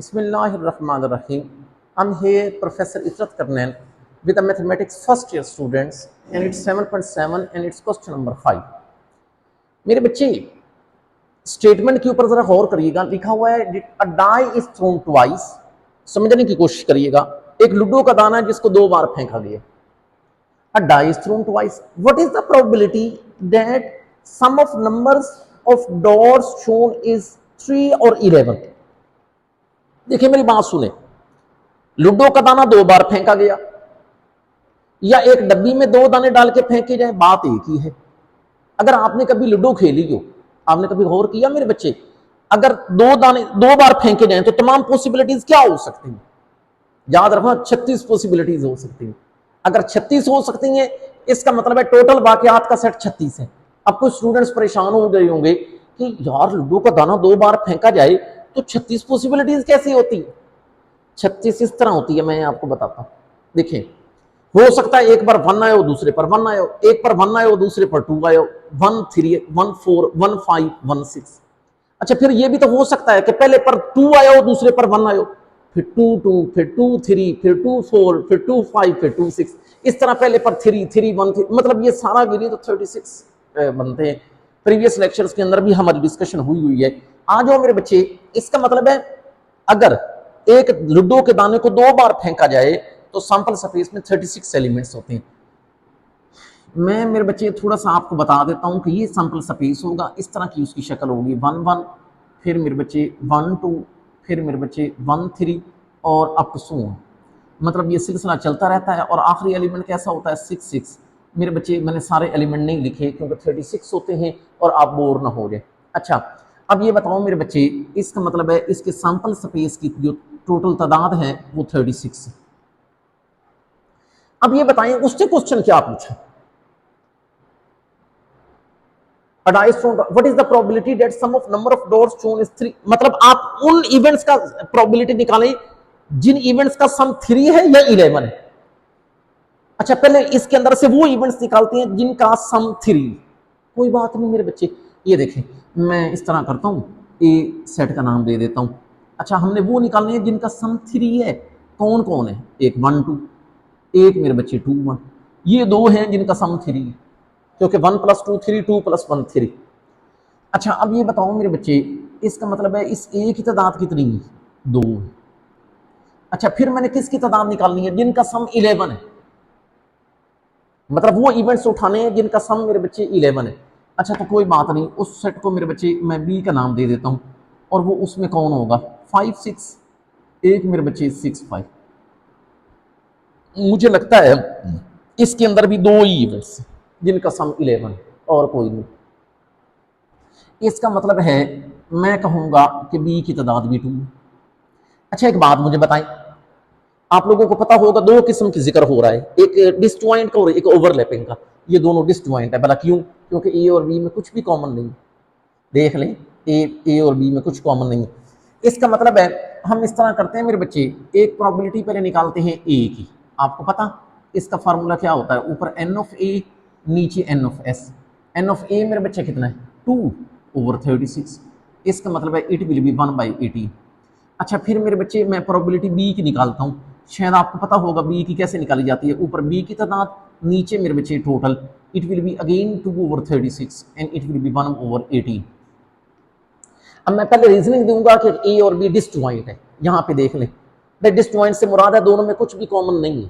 Bismillahirrahmanirrahim. I'm here, Professor Israt Karnain, with the mathematics first year students, and it's 7.7 and it's question number 5. मेरे बच्चे statement के ऊपर जरा गौर करिएगा, लिखा हुआ है अ डाई इज थ्रोन ट्वाइस। समझने की कोशिश करिएगा, एक लूडो का दाना जिसको 2 बार फेंका गया। A die is thrown twice, what is the probability that sum of numbers of dots shown is 3 और 11? देखिए मेरी बात सुने, लूडो का दाना 2 बार फेंका गया या एक डब्बी में 2 दाने डाल के फेंके जाए, बात एक ही है। अगर आपने कभी लूडो खेली हो, आपने कभी गौर किया मेरे बच्चे, अगर 2 दाने 2 बार फेंके जाए तो तमाम पॉसिबिलिटीज क्या हो सकती हैं? याद रखना 36 पॉसिबिलिटीज हो सकती हैं। अगर 36 हो सकती हैं, इसका मतलब है टोटल वाकयात का सेट 36 है। अब कुछ स्टूडेंट्स परेशान हो गए होंगे कि यार लूडो का दाना 2 बार फेंका जाए तो 36 पॉसिबिलिटीज कैसी होती है? 36 इस तरह होती है, मैं आपको बताता हूं। देखिए, हो सकता है एक बार 1 आयो, दूसरे पर 1 आयो, एक पर 1 आयो, दूसरे पर 2 आयो, 1 3 1 4 1 5 1 6। अच्छा, फिर ये भी तो हो सकता है कि पहले पर 2 आयो, दूसरे पर 1 आयो, फिर 2 2 फिर 2 3 फिर 2 4 फिर 2 5 फिर 2 6। इस तरह पहले पर 3 3 1 3, मतलब ये सारा गिनिए तो 36 बनते हैं। प्रीवियस लेक्चर्स के अंदर भी हमारी डिस्कशन हुई है। आ जाओ मेरे बच्चे, इसका मतलब है अगर एक लूडो के दाने को 2 बार फेंका जाए तो सैंपल स्पेस में 36 एलिमेंट्स होते हैं। मैं मेरे बच्चे थोड़ा सा आपको बता देता हूं कि ये सैंपल स्पेस होगा, इस तरह की उसकी शक्ल होगी। 1 1, फिर मेरे बच्चे 1 2, फिर मेरे बच्चे 1 3 और अप टू सो। मतलब ये सिलसिला चलता रहता है और आखिरी एलिमेंट कैसा होता है? 6 6। मेरे बच्चे मैंने सारे एलिमेंट नहीं लिखे क्योंकि 36 होते हैं और आप बोर ना हो जाए। अच्छा, अब ये बताओ मेरे बच्चे, इसका मतलब है इसके सैंपल स्पेस की जो टोटल तादाद है वो 36 है। अब ये बताएं उससे क्वेश्चन क्या पूछा? What is the probability that sum of number of dots shown is 3? मतलब आप उन इवेंट्स का प्रोबेबिलिटी निकालें जिन इवेंट्स का सम 3 है या 11 है। अच्छा, पहले इसके अंदर से वो इवेंट्स निकालते हैं जिनका सम 3। कोई बात नहीं मेरे बच्चे, ये देखें मैं इस तरह करता हूं, ए सेट का नाम दे देता हूं। अच्छा, हमने वो निकालने हैं जिनका सम 3 है। कौन कौन है? एक 1 2, एक मेरे बच्चे 2 1। ये 2 हैं जिनका सम 3 है, क्योंकि 1 + 2 3, 2 + 1 3। अच्छा, अब ये बताओ मेरे बच्चे, इसका मतलब है इस ए की तादाद कितनी है? 2। अच्छा, फिर मैंने किसकी तादाद निकालनी है? जिनका सम 11 है, मतलब वो इवेंट्स उठाने हैं जिनका सम मेरे बच्चे 11 है। अच्छा, तो कोई बात नहीं, उस सेट को मेरे बच्चे मैं बी का नाम दे देता हूँ और वो उसमें कौन होगा? 5 6, एक मेरे बच्चे 6 5। मुझे लगता है इसके अंदर भी 2 ही इवेंट्स जिनका सम 11 और कोई नहीं। इसका मतलब है मैं कहूंगा कि बी की तादाद भी 2। अच्छा, एक बात मुझे बताएं, आप लोगों को पता होगा 2 किस्म की जिक्र हो रहा है, एक डिसजॉइंट का और एक ओवरलैपिंग का। ये दोनों डिसजॉइंट है, भला क्यों? क्योंकि ए और बी में कुछ भी कॉमन नहीं। देख लें, ए और बी में कुछ कॉमन नहीं है। इसका मतलब है हम इस तरह करते हैं मेरे बच्चे, एक प्रोबेबिलिटी पहले निकालते हैं ए की। आपको पता इसका फार्मूला क्या होता है? ऊपर एन ऑफ ए, नीचे N of S. N of A मेरे बच्चे कितना है? 2/36। इसका मतलब है इट विल बी 1/18। अच्छा, फिर मेरे बच्चे मैं प्रोबेबिलिटी बी की निकालता हूँ। शायद आपको पता होगा बी की कैसे निकाली जाती है। ऊपर बी की तादाद, नीचे मेरे बच्चे total. It will be again 2/36 and it will be 1/18। अब मैं पहले रीजनिंग दूंगा कि ए और बी डिसजॉइंट है। यहां पे देख लें, डिसजॉइंट से मुराद है दोनों में कुछ भी कॉमन नहीं है।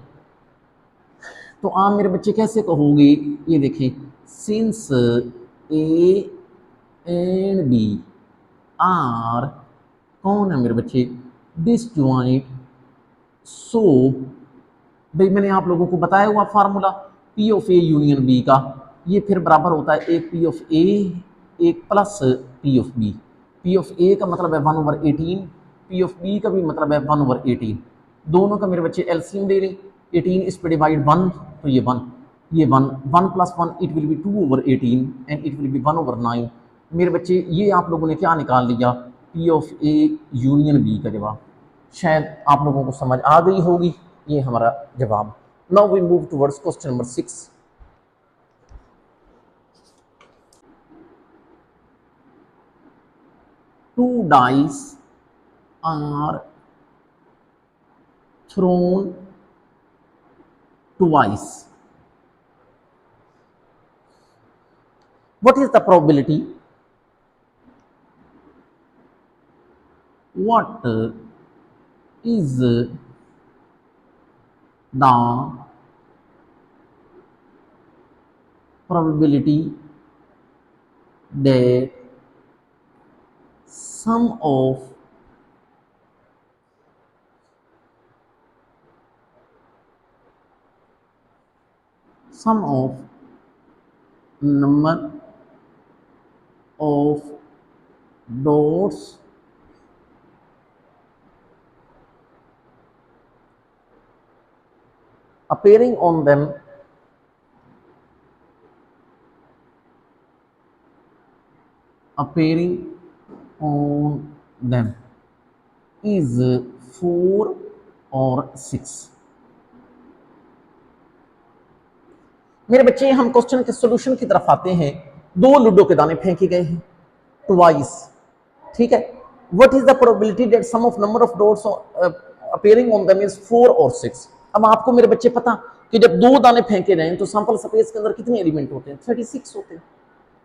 तो आप मेरे बच्चे कैसे कहोगे? ये देखिए, since A and B are, कौन है मेरे बच्चे? डिसजॉइंट, सो भाई मैंने आप लोगों को बताया हुआ formula P of A union B का, ये फिर बराबर होता है एक पी ऑफ ए एक plus P of B. P of A का मतलब है 1/18, पी ऑफ बी का भी मतलब है 1/18। दोनों का मेरे बच्चे एलसीएम ले लें, 18 इस पे डिवाइड 1 तो ये 1, ये 1 1 + 1 it will be 2/18 and it will be 1/9। मेरे बच्चे ये आप लोगों ने क्या निकाल लिया? P of A union B का जवाब। शायद आप लोगों को समझ आ गई होगी, ये हमारा जवाब। Now we move towards question number 6। Two dice are thrown twice. What is the probability? What is the probability that sum of number of dots appearing on them is 4 और 6। मेरे बच्चे हम क्वेश्चन के सॉल्यूशन की तरफ आते हैं। 2 ludo के दाने फेंके गए हैं ट्वाइस, ठीक है। What is the probability that sum of number of dots appearing on them is 4 और 6। अब आपको मेरे बच्चे पता कि जब 2 दाने फेंके गए तो सैंपल स्पेस के अंदर कितने एलिमेंट होते हैं? 36 होते हैं।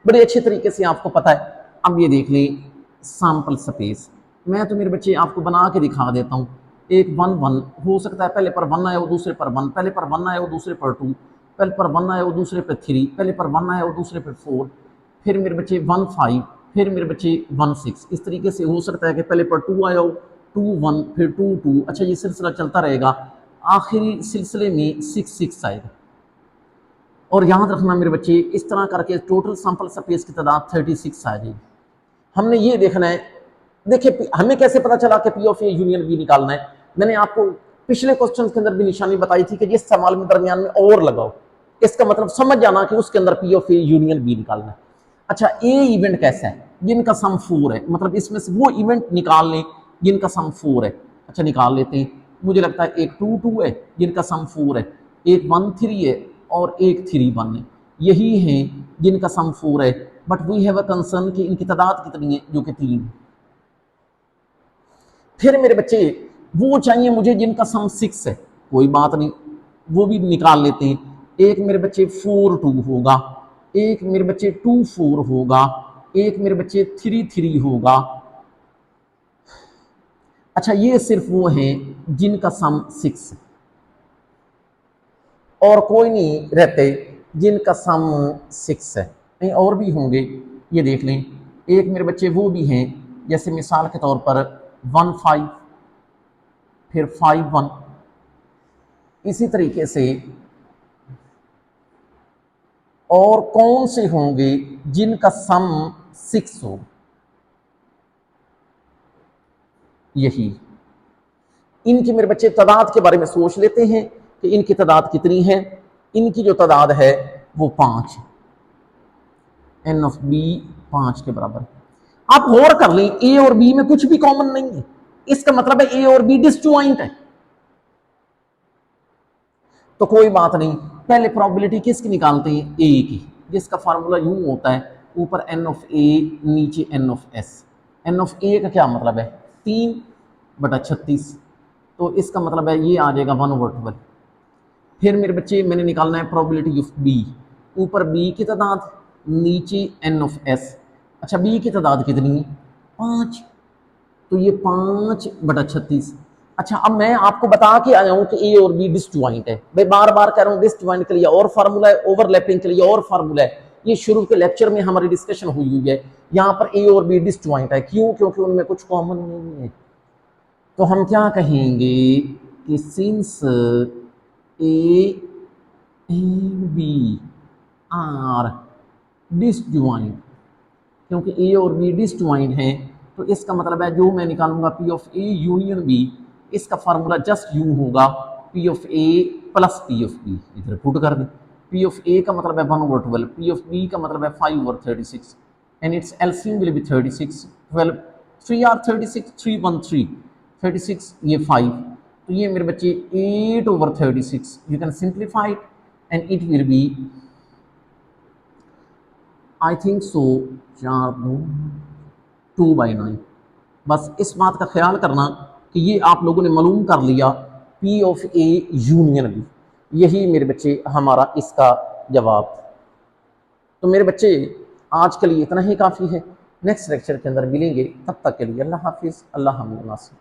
बड़े अच्छे तरीके से आपको पता है। अब ये देख लें सैंपल स्पेस, मैं तो मेरे बच्चे आपको बना के दिखा देता हूँ। एक 1 1 हो सकता है, पहले पर 1 आया वो दूसरे पर 1, पहले पर 1 आया वो दूसरे पर 2, पहले पर 1 आया वो दूसरे पर 3, पहले पर 1 आया वो दूसरे पर 4, फिर मेरे बच्चे 1 5, फिर मेरे बच्चे 1 6। इस तरीके से हो सकता है कि पहले पर 2 आया हो, 2 1, फिर 2 2। अच्छा, ये सिलसिला चलता रहेगा, आखिरी सिलसिले में 6 6 आएगा। और याद रखना मेरे बच्चे, इस तरह करके टोटल सैंपल स्पेस की तादाद 36 आ जाएगी। हमने ये देखना है। देखिए हमें कैसे पता चला कि P of A union B निकालना है? मैंने आपको पिछले क्वेश्चन के अंदर भी निशानी बताई थी कि जिस सवाल में दरमियान में और लगाओ, इसका मतलब समझ जाना कि उसके अंदर P of A union B निकालना है। अच्छा, ए इवेंट कैसा है? जिनका सम 4 है, मतलब इसमें से वो इवेंट निकाल लें जिनका सम 4 है। अच्छा, निकाल लेते हैं। मुझे लगता है एक 2 2 है जिनका सम 4 है, एक 1 3 है और एक 3 1 है। यही है जिनका सम 4 है। But we have a concern कि इनकी तादाद कितनी है, जो कि 3 है। फिर मेरे बच्चे वो चाहिए मुझे जिनका सम 6 है। कोई बात नहीं, वो भी निकाल लेते हैं। एक मेरे बच्चे 4 2 होगा, एक मेरे बच्चे 2 4 होगा, एक मेरे बच्चे 3 3 होगा। अच्छा, ये सिर्फ वो हैं जिनका सम 6 है, और कोई नहीं रहते जिनका सम 6 है। नहीं, और भी होंगे, ये देख लें। एक मेरे बच्चे वो भी हैं, जैसे मिसाल के तौर पर 1 5, फिर 5 1। इसी तरीके से और कौन से होंगे जिनका सम 6 हो? यही इनकी मेरे बच्चे तादाद के बारे में सोच लेते हैं कि इनकी तादाद कितनी है। इनकी जो तादाद है वो 5, एन ऑफ बी 5 के बराबर। आप और कर लें, ए और बी में कुछ भी कॉमन नहीं है, इसका मतलब है ए और बी डिसजॉइंट है। तो कोई बात नहीं, पहले प्रोबेबिलिटी किसकी निकालते हैं? ए की, जिसका फार्मूला यूं होता है, ऊपर एन ऑफ ए नीचे N of S. N of A का क्या मतलब है? 3/36। तो इसका मतलब है ये आ जाएगा 1/12। फिर मेरे बच्चे मैंने निकालना है प्रोबेबिलिटी ऑफ बी, ऊपर बी की तादाद नीचे एन ऑफ एस। अच्छा, बी की तादाद कितनी है? 5, तो ये 5/36। अच्छा, अब मैं आपको बता के आया हूं कि ए और बी डिसजॉइंट है। मैं बार बार कह रहा हूं, डिसजॉइंट के लिए और फार्मूला है, ओवरलैपिंग के लिए और फार्मूला है। ये शुरू के लेक्चर में हमारी डिस्कशन हुई है। यहाँ पर ए और बी डिसजॉइंट है, क्यों? क्योंकि उनमें कुछ कॉमन नहीं है। तो हम क्या कहेंगे कि since A and B are disjoint, क्योंकि ए और बी डिसजॉइंट हैं, तो इसका मतलब है जो मैं निकालूंगा P of A union B, इसका फार्मूला जस्ट यूं होगा, P of A plus P of B. इधर पुट कर दें। पी ऑफ ए का मतलब है 1/12, पी ऑफ बी का मतलब है 5/36, and it's LCM will be 36। 12 3 are 36, 3 1 3, 36 ये 5, तो ये मेरे बच्चे 8/36। You can simplify it and it will be, I think so, 2/9। बस इस बात का ख्याल करना कि ये आप लोगों ने मालूम कर लिया P of A union B, यही मेरे बच्चे हमारा इसका जवाब। तो मेरे बच्चे आज के लिए इतना ही काफ़ी है। नेक्स्ट लेक्चर के अंदर मिलेंगे, तब तक के लिए अल्लाह हाफिज़, अल्लाह हम नासिर।